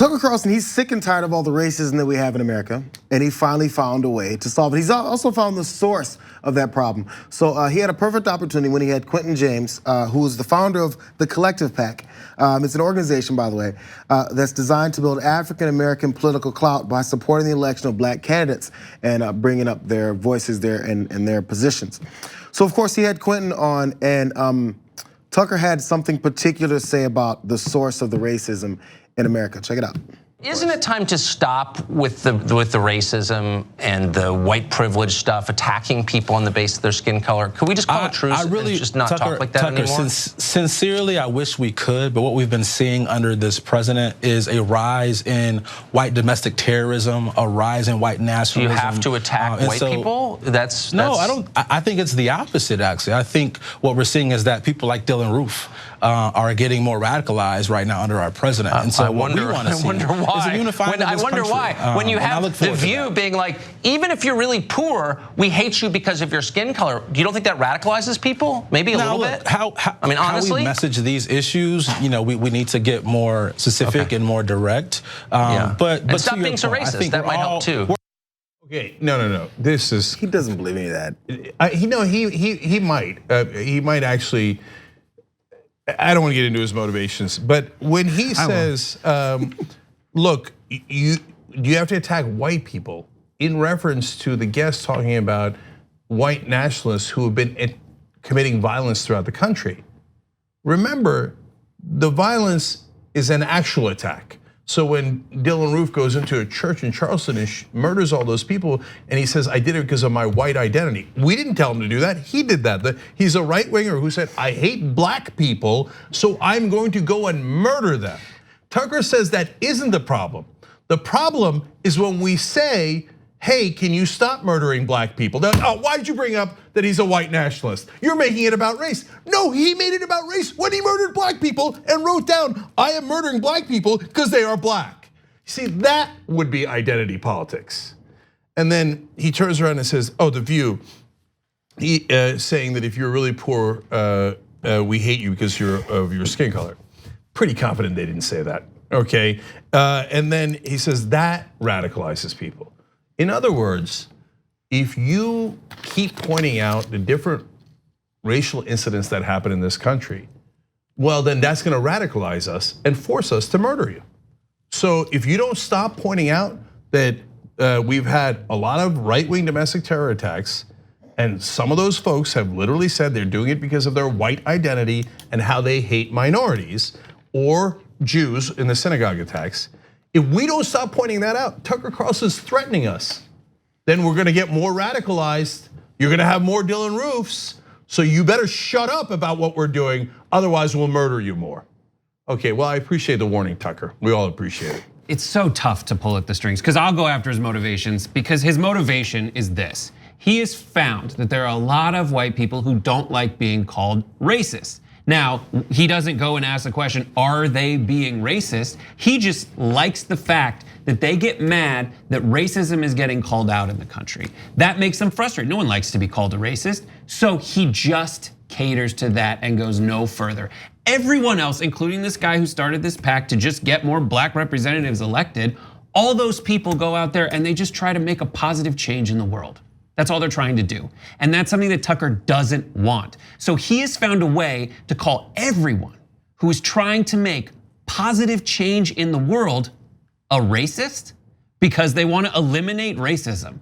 Tucker Carlson, he's sick and tired of all the racism that we have in America, and he finally found a way to solve it. He's also found the source of that problem. So he had a perfect opportunity when he had QUENTIN JAMES, who is the founder of the Collective PAC. It's an organization, by the way, that's designed to build African-American political clout by supporting the election of black candidates and bringing up their voices there and their positions. So of course he had QUENTIN on, and Tucker had something particular to say about the source of the racism in America. Check it out. Isn't it time to stop with the racism and the white privilege stuff, attacking people on the basis of their skin color? Could we just call it truce and just not talk like that anymore? Sincerely, I wish we could, but what we've been seeing under this president is a rise in white domestic terrorism, a rise in white nationalism. You have to attack white people? No, I don't. I think it's the opposite, actually. I think what we're seeing is that people like Dylan Roof are getting more radicalized right now under our president. And so I wonder why. Is a unifying I wonder why. When you have The View being like, even if you're really poor, we hate you because of your skin color. You don't think that radicalizes people? Maybe a little bit? I mean, honestly? How we message these issues, you know, we need to get more specific and more direct. But stop being so racist. That might help too. Okay, no. This is. He doesn't believe any of that. He might. He might actually. I don't want to get into his motivations, but when he says, look, you have to attack white people in reference to the guest talking about white nationalists who have been committing violence throughout the country. Remember, the violence is an actual attack. So when Dylan Roof goes into a church in Charleston and murders all those people, and he says, I did it because of my white identity. We didn't tell him to do that, he did that. He's a right winger who said, I hate black people, so I'm going to go and murder them. Tucker says that isn't the problem. The problem is when we say, hey, can you stop murdering black people? Oh, why did you bring up that he's a white nationalist? You're making it about race. No, he made it about race when he murdered black people and wrote down, I am murdering black people because they are black. See, that would be identity politics. And then he turns around and says, oh, The View, saying that if you're really poor, we hate you because of your skin color. Pretty confident they didn't say that, okay? And then he says that radicalizes people. In other words, if you keep pointing out the different racial incidents that happen in this country, well, then that's gonna radicalize us and force us to murder you. So if you don't stop pointing out that we've had a lot of right-wing domestic terror attacks, and some of those folks have literally said they're doing it because of their white identity and how they hate minorities or Jews in the synagogue attacks. If we don't stop pointing that out, Tucker Carlson's threatening us. Then we're gonna get more radicalized. You're gonna have more Dylan Roofs. So you better shut up about what we're doing, otherwise we'll murder you more. Okay, well, I appreciate the warning, Tucker. We all appreciate it. It's so tough to pull at the strings because I'll go after his motivations because his motivation is this. He has found that there are a lot of white people who don't like being called racist. Now, he doesn't go and ask the question, are they being racist? He just likes the fact that they get mad that racism is getting called out in the country. That makes them frustrated. No one likes to be called a racist. So he just caters to that and goes no further. Everyone else, including this guy who started this PAC to just get more black representatives elected, all those people go out there and they just try to make a positive change in the world. That's all they're trying to do. And that's something that Tucker doesn't want. So he has found a way to call everyone who is trying to make positive change in the world a racist because they want to eliminate racism.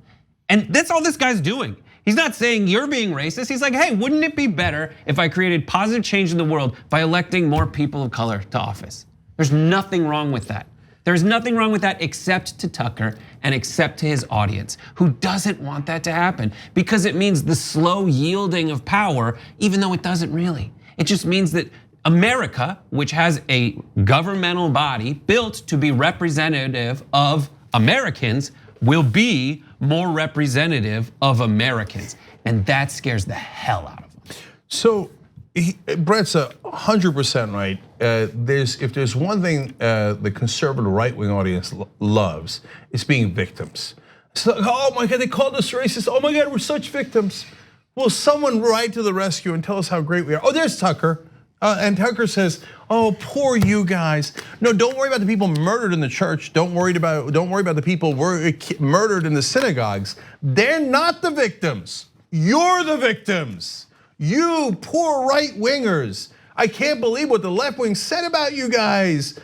And that's all this guy's doing. He's not saying you're being racist. He's like, hey, wouldn't it be better if I created positive change in the world by electing more people of color to office? There's nothing wrong with that. There's nothing wrong with that except to Tucker and except to his audience, who doesn't want that to happen because it means the slow yielding of power, even though it doesn't really. It just means that America, which has a governmental body built to be representative of Americans, will be more representative of Americans. And that scares the hell out of them. So Brett's 100% right. If there's one thing the conservative right-wing audience loves, it's being victims. It's like, oh my God, they called us racist. Oh my God, we're such victims. Will someone ride to the rescue and tell us how great we are? Oh, there's Tucker. And Tucker says, oh, poor you guys. No, don't worry about the people murdered in the church. Don't worry about the people murdered in the synagogues. They're not the victims. You're the victims. You poor right-wingers. I can't believe what the left wing said about you guys.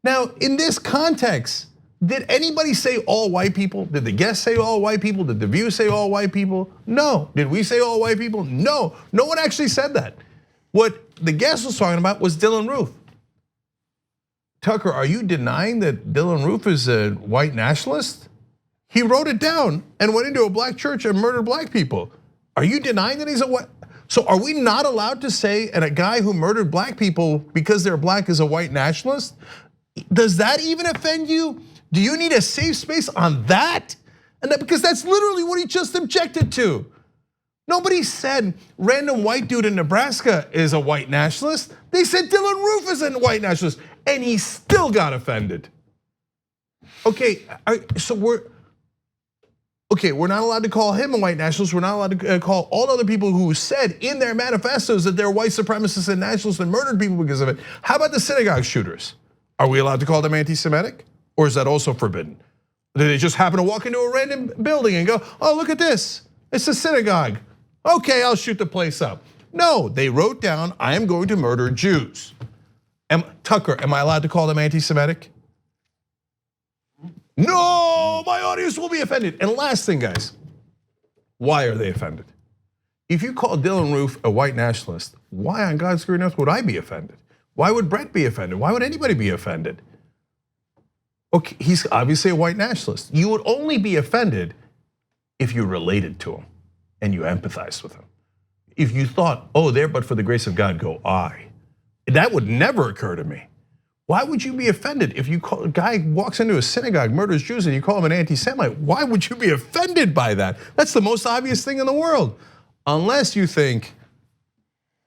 Now, in this context, did anybody say all white people? Did the guest say all white people? Did the View say all white people? No. Did we say all white people? No. No one actually said that. What the guest was talking about was Dylann Roof. Tucker, are you denying that Dylann Roof is a white nationalist? He wrote it down and went into a black church and murdered black people. Are you denying that he's a white? So are we not allowed to say that a guy who murdered black people because they're black is a white nationalist? Does that even offend you? Do you need a safe space on that? And because that's literally what he just objected to. Nobody said random white dude in Nebraska is a white nationalist. They said Dylann Roof is a white nationalist, and he still got offended. Okay, so we're not allowed to call him a white nationalist. We're not allowed to call all other people who said in their manifestos that they're white supremacists and nationalists and murdered people because of it. How about the synagogue shooters? Are we allowed to call them anti-Semitic? Or is that also forbidden? Did they just happen to walk into a random building and go, oh, look at this, it's a synagogue. Okay, I'll shoot the place up. No, they wrote down, I am going to murder Jews. Tucker, am I allowed to call them anti-Semitic? No, my audience will be offended. And last thing, guys, why are they offended? If you call Dylann Roof a white nationalist, why on God's green earth would I be offended? Why would Brett be offended? Why would anybody be offended? Okay, he's obviously a white nationalist. You would only be offended if you related to him and you empathized with him. If you thought, oh, there, but for the grace of God, go I. That would never occur to me. Why would you be offended if a guy walks into a synagogue, murders Jews, and you call him an anti-Semite? Why would you be offended by that? That's the most obvious thing in the world. Unless you think,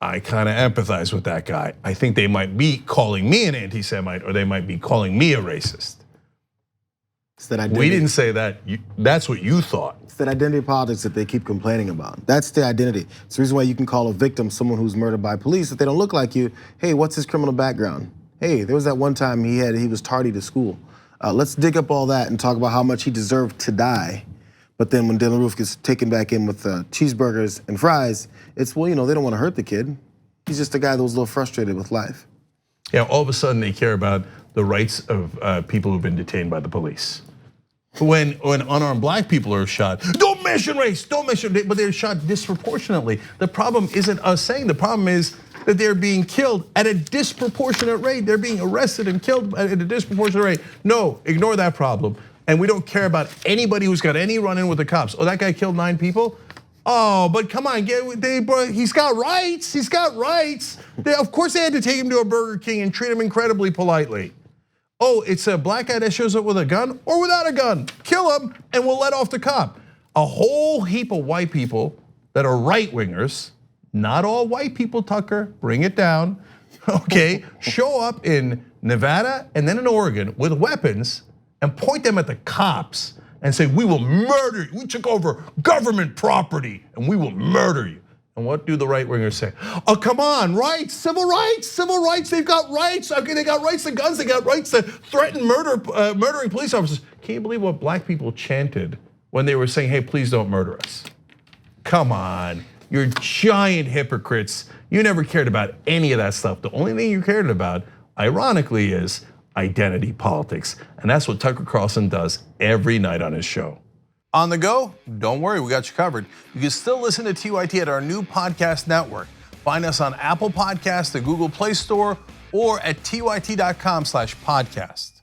I kind of empathize with that guy. I think they might be calling me an anti-Semite or they might be calling me a racist. We didn't say that, that's what you thought. It's that identity politics that they keep complaining about. That's the identity. It's the reason why you can call a victim someone who's murdered by police if they don't look like you. Hey, what's his criminal background? Hey, there was that one time he was tardy to school. Let's dig up all that and talk about how much he deserved to die. But then when Dylann Roof gets taken back in with cheeseburgers and fries, it's, well, they don't want to hurt the kid. He's just a guy that was a little frustrated with life. Yeah, all of a sudden they care about the rights of people who've been detained by the police. When unarmed black people are shot, don't mention race, don't mention, but they're shot disproportionately. The problem isn't us saying, the problem is that they're being killed at a disproportionate rate. They're being arrested and killed at a disproportionate rate. No, ignore that problem. And we don't care about anybody who's got any run-in with the cops. Oh, that guy killed 9 people? Oh, but come on, he's got rights, he's got rights. Of course they had to take him to a Burger King and treat him incredibly politely. Oh, it's a black guy that shows up with a gun or without a gun. Kill him and we'll let off the cop. A whole heap of white people that are right-wingers, not all white people, Tucker, bring it down, okay, show up in Nevada and then in Oregon with weapons and point them at the cops and say, we will murder you. We took over government property and we will murder you. And what do the right wingers say? Oh, come on, rights, civil rights, they've got rights. Okay, they got rights to guns, they got rights to threaten murdering police officers. Can you believe what black people chanted when they were saying, hey, please don't murder us? Come on, you're giant hypocrites. You never cared about any of that stuff. The only thing you cared about, ironically, is identity politics. And that's what Tucker Carlson does every night on his show. On the go? Don't worry, we got you covered. You can still listen to TYT at our new podcast network. Find us on Apple Podcasts, the Google Play Store, or at tyt.com/podcasts.